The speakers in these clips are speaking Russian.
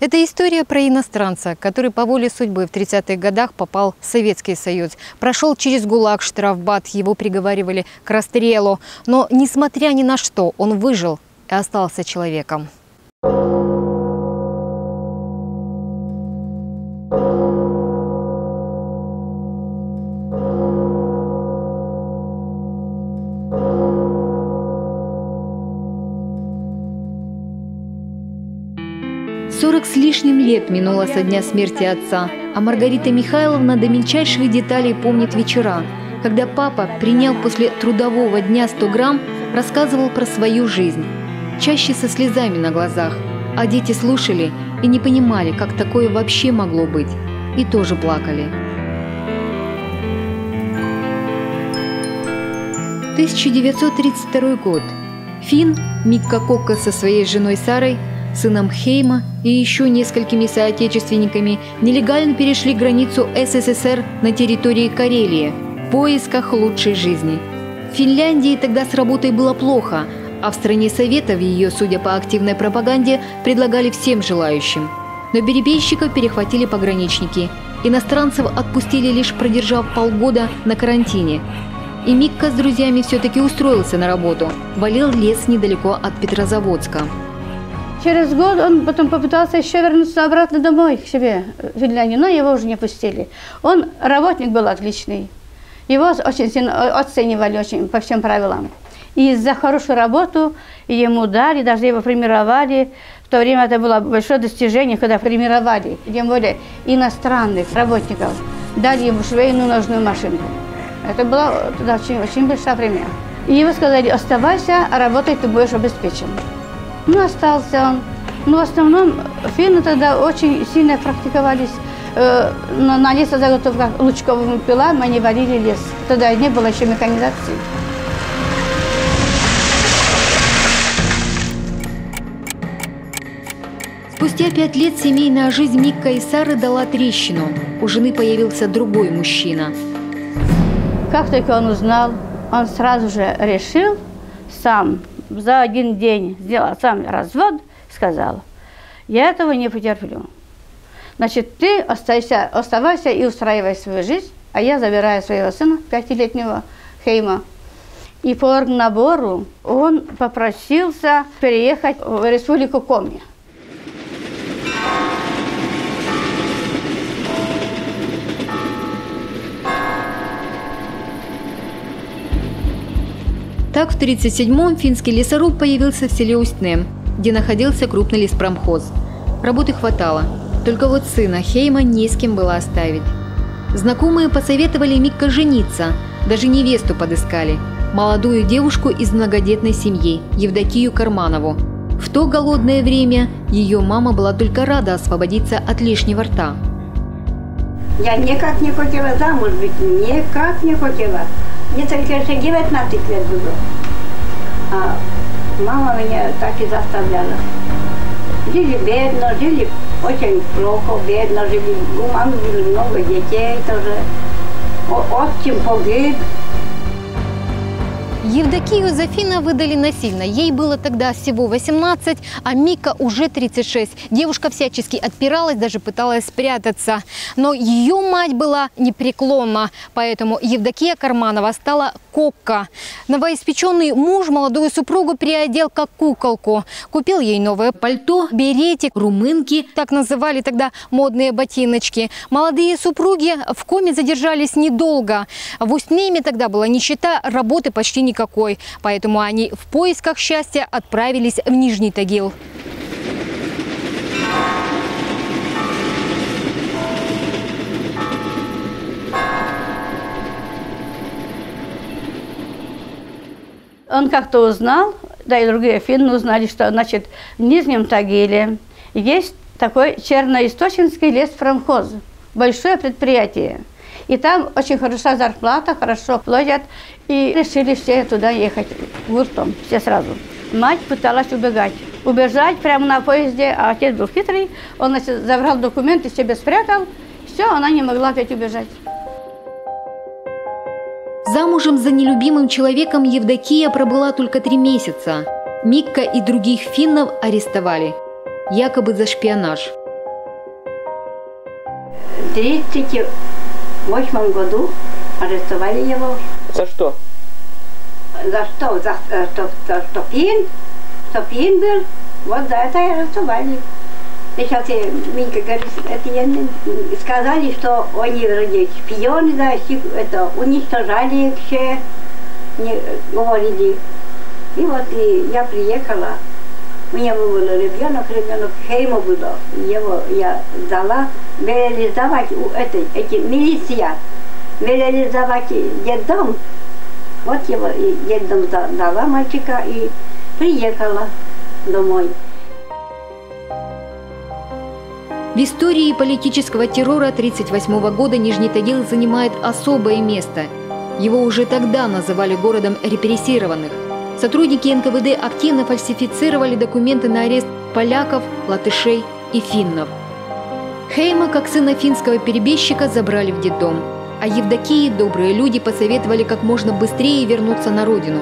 Это история про иностранца, который по воле судьбы в 30-х годах попал в Советский Союз. Прошел через ГУЛАГ, штрафбат, его приговаривали к расстрелу. Но, несмотря ни на что, он выжил и остался человеком. 40 с лишним лет минуло со дня смерти отца, а Маргарита Михайловна до мельчайших деталей помнит вечера, когда папа, приняв после трудового дня 100 грамм, рассказывал про свою жизнь, чаще со слезами на глазах, а дети слушали и не понимали, как такое вообще могло быть, и тоже плакали. 1932 год. Финн Микка Кокка со своей женой Сарой, сыном Хейма и еще несколькими соотечественниками нелегально перешли границу СССР на территории Карелии в поисках лучшей жизни. В Финляндии тогда с работой было плохо, а в стране Советов ее, судя по активной пропаганде, предлагали всем желающим. Но перебежчиков перехватили пограничники. Иностранцев отпустили, лишь продержав полгода на карантине. И Микка с друзьями все-таки устроился на работу. Валил лес недалеко от Петрозаводска. Через год он потом попытался еще вернуться обратно домой, к себе, в Финляндию, но его уже не пустили. Он работник был отличный. Его очень сильно оценивали очень, по всем правилам. И за хорошую работу ему дали, даже его премировали. В то время это было большое достижение, когда премировали, тем более иностранных работников. Дали ему швейную ножную машинку. Это была очень большая премия. И ему сказали: оставайся, а работать ты будешь обеспечен. Ну, остался он. Но в основном финны тогда очень сильно практиковались на лесозаготовках лучковыми пилами, они валили лес. Тогда не было еще механизации. Спустя 5 лет семейная жизнь Микка и Сары дала трещину. У жены появился другой мужчина. Как только он узнал, он сразу же решил сам, за один день сделал сам развод, сказал: я этого не потерплю. Значит, ты оставайся и устраивай свою жизнь, а я забираю своего сына, 5-летнего Хейма. И по набору он попросился переехать в республику Коми. Так в 1937-м финский лесоруб появился в селе Усть-Нем, где находился крупный леспромхоз. Работы хватало, только вот сына Хейма не с кем было оставить. Знакомые посоветовали Микка жениться, даже невесту подыскали, молодую девушку из многодетной семьи, Евдокию Карманову. В то голодное время ее мама была только рада освободиться от лишнего рта. Я никак не хотела замуж быть, никак не хотела. Мне только еще 19 лет было. А мама меня так и заставляла. Жили бедно, жили очень плохо, бедно, жили. У мамы было много детей тоже. Отчим погиб. Евдокию за финна выдали насильно. Ей было тогда всего 18, а Микка уже 36. Девушка всячески отпиралась, даже пыталась спрятаться. Но ее мать была непреклонна, поэтому Евдокия Карманова стала Кокка. Новоиспеченный муж молодую супругу приодел как куколку. Купил ей новое пальто, беретик, румынки, так называли тогда модные ботиночки. Молодые супруги в Коме задержались недолго. В Усть-Неме тогда была нищета, работы почти никакой. Поэтому они в поисках счастья отправились в Нижний Тагил. Он как-то узнал, да и другие финны узнали, что, значит, в Нижнем Тагиле есть такой Черноисточинский леспромхоз, большое предприятие. И там очень хорошая зарплата, хорошо платят. И решили все туда ехать гуртом, все сразу. Мать пыталась убегать. Убежать прямо на поезде, а отец был хитрый. Он, значит, забрал документы, себе спрятал. Все, она не могла опять убежать. Замужем за нелюбимым человеком Евдокия пробыла только 3 месяца. Микка и других финнов арестовали, якобы за шпионаж. В 1938 году арестовали его. За что? За что? Что пьян? Что пьян был? Вот за это и арестовали. Сейчас Минька говорит, сказали, что они вроде шпионы, да, это уничтожали их все, говорили. И вот и я приехала, у меня был ребенок Хейма было, его я дала, велели сдавать, эти милиция, велели сдавать детдом. Вот его и детдом дала мальчика и приехала домой. В истории политического террора 1938 года Нижний Тагил занимает особое место. Его уже тогда называли городом репрессированных. Сотрудники НКВД активно фальсифицировали документы на арест поляков, латышей и финнов. Хейма, как сына финского перебежчика, забрали в детдом. А Евдокии добрые люди посоветовали как можно быстрее вернуться на родину.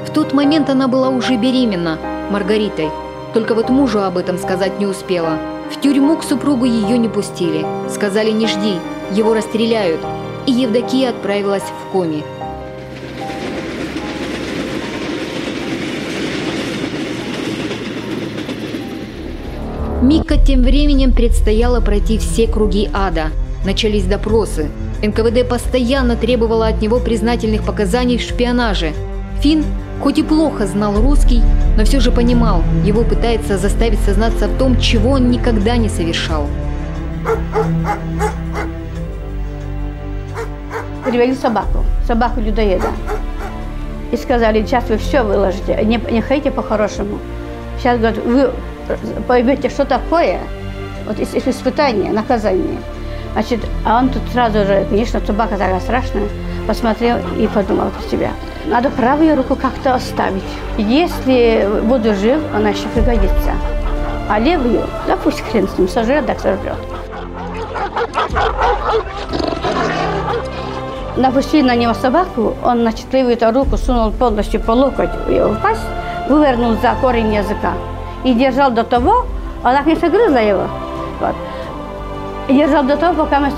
В тот момент она была уже беременна Маргаритой. Только вот мужу об этом сказать не успела. В тюрьму к супругу ее не пустили. Сказали: не жди, его расстреляют. И Евдокия отправилась в коме. Мика тем временем предстояло пройти все круги ада. Начались допросы. НКВД постоянно требовало от него признательных показаний в шпионаже. Финн, хоть и плохо знал русский, но все же понимал, его пытается заставить сознаться в том, чего он никогда не совершал. Привели собаку людоеда. И сказали: сейчас вы все выложите, не хотите по-хорошему. Сейчас, говорят, вы поймете, что такое, вот испытание, наказание. Значит, а он тут сразу же, конечно, собака такая страшная, посмотрел и подумал про себя: надо правую руку как-то оставить. Если буду жив, она еще пригодится. А левую, да пусть хрен с ним, сожрет, так сожрет. Напустили на него собаку, он, значит, левую руку сунул полностью по локоть в пасть, вывернул за корень языка и держал до того, она, конечно, грызла его, вот. И держал до того, пока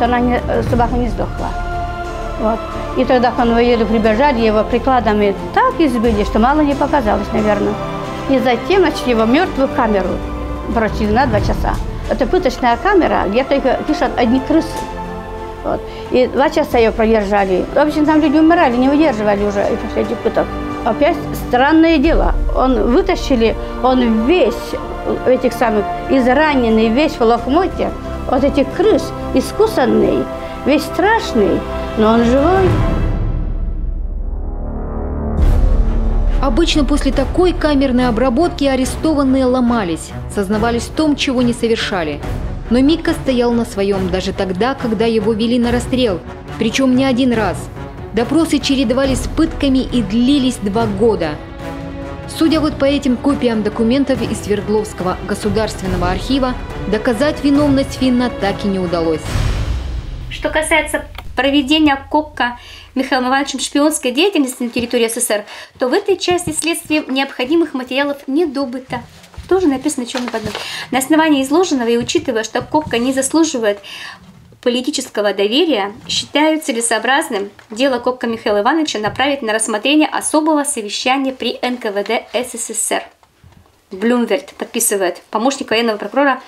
собака не сдохла. Вот. И тогда конвоиры прибежали, его прикладами так избили, что мало не показалось, наверное. И затем, значит, его в мертвую камеру бросили на 2 часа. Это пыточная камера, где только пишут одни крысы. Вот. И 2 часа ее продержали. В общем, там люди умирали, не выдерживали уже после этих пыток. Опять странное дело. Он вытащили, он весь этих самых израненный, весь в лохмотьях, от этих крыс, искусанный, весь страшный, но он живой. Обычно после такой камерной обработки арестованные ломались, сознавались в том, чего не совершали. Но Мика стоял на своем даже тогда, когда его вели на расстрел, причем не один раз. Допросы чередовались с пытками и длились 2 года. Судя вот по этим копиям документов из Свердловского государственного архива, доказать виновность Финна так и не удалось. Что касается проведения Кокка Михаилом Ивановичем шпионской деятельности на территории СССР, то в этой части следствия необходимых материалов не добыто. Тоже написано черным по белому. На основании изложенного и учитывая, что Кокка не заслуживает политического доверия, считаю целесообразным дело Кокка Михаила Ивановича направить на рассмотрение особого совещания при НКВД СССР. Блюмверт подписывает помощник военного прокурора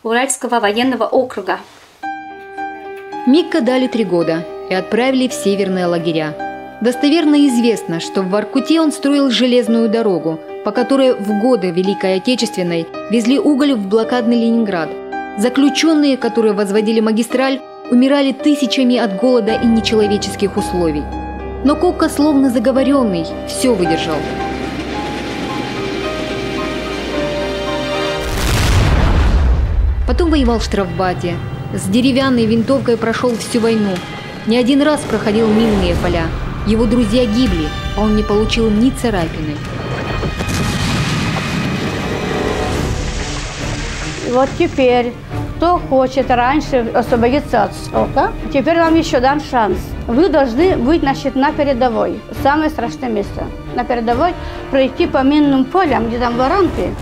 Уральского военного округа. Мика дали 3 года и отправили в северные лагеря. Достоверно известно, что в Воркуте он строил железную дорогу, по которой в годы Великой Отечественной везли уголь в блокадный Ленинград. Заключенные, которые возводили магистраль, умирали тысячами от голода и нечеловеческих условий. Но Кокка, словно заговоренный, все выдержал. Потом воевал в штрафбате. С деревянной винтовкой прошел всю войну. Не один раз проходил минные поля. Его друзья гибли, а он не получил ни царапины. Вот теперь, кто хочет раньше освободиться от срока, теперь вам еще дан шанс. Вы должны быть, значит, на передовой, самое страшное место. На передовой пройти по минным полям, где там воронки.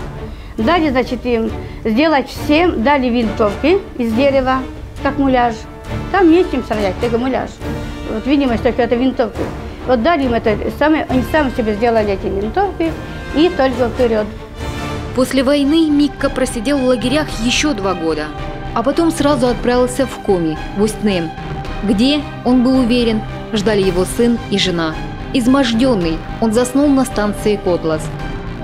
Дали, значит, им сделать всем, дали винтовки из дерева, как муляж. Там есть чем стрелять, только муляж. Вот видимость только это винтовки. Вот дали им это, они сами себе сделали эти винтовки и только вперед. После войны Микка просидел в лагерях еще 2 года, а потом сразу отправился в Коми, в Усть-Нем, где, он был уверен, ждали его сын и жена. Изможденный, он заснул на станции Котлас.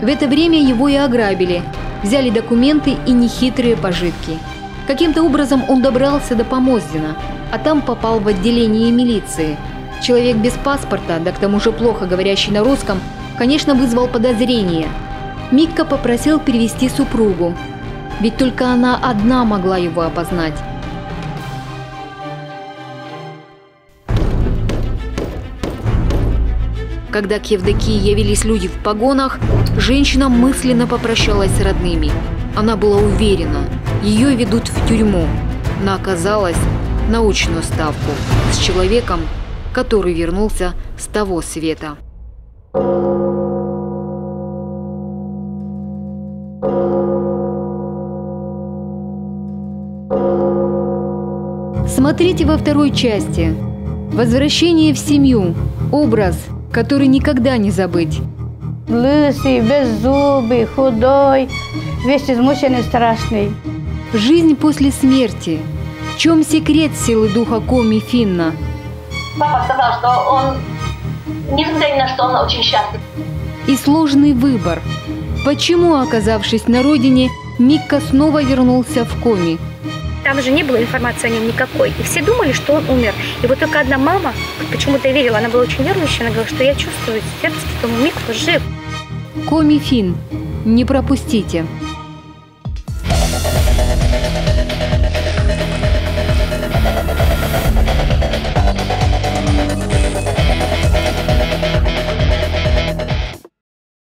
В это время его и ограбили, взяли документы и нехитрые пожитки. Каким-то образом он добрался до Помоздина, а там попал в отделение милиции. Человек без паспорта, да к тому же плохо говорящий на русском, конечно, вызвал подозрение. Микка попросил перевести супругу, ведь только она одна могла его опознать. Когда к Евдокии явились люди в погонах, женщина мысленно попрощалась с родными. Она была уверена, ее ведут в тюрьму, но оказалось на очную ставку с человеком, который вернулся с того света. Смотрите во второй части. Возвращение в семью. Образ, который никогда не забыть. Лысый, беззубый, худой, весь измученный, страшный. Жизнь после смерти. В чем секрет силы духа Коми Финна? Папа сказал, что он, несмотря ни на что, он очень счастлив. И сложный выбор. Почему, оказавшись на родине, Микка снова вернулся в Коми? Там же не было информации о нем никакой. И все думали, что он умер. И вот только одна мама почему-то верила. Она была очень верующая. Она говорила, что я чувствую в сердце, что Микка жив. Коми Фин. Не пропустите.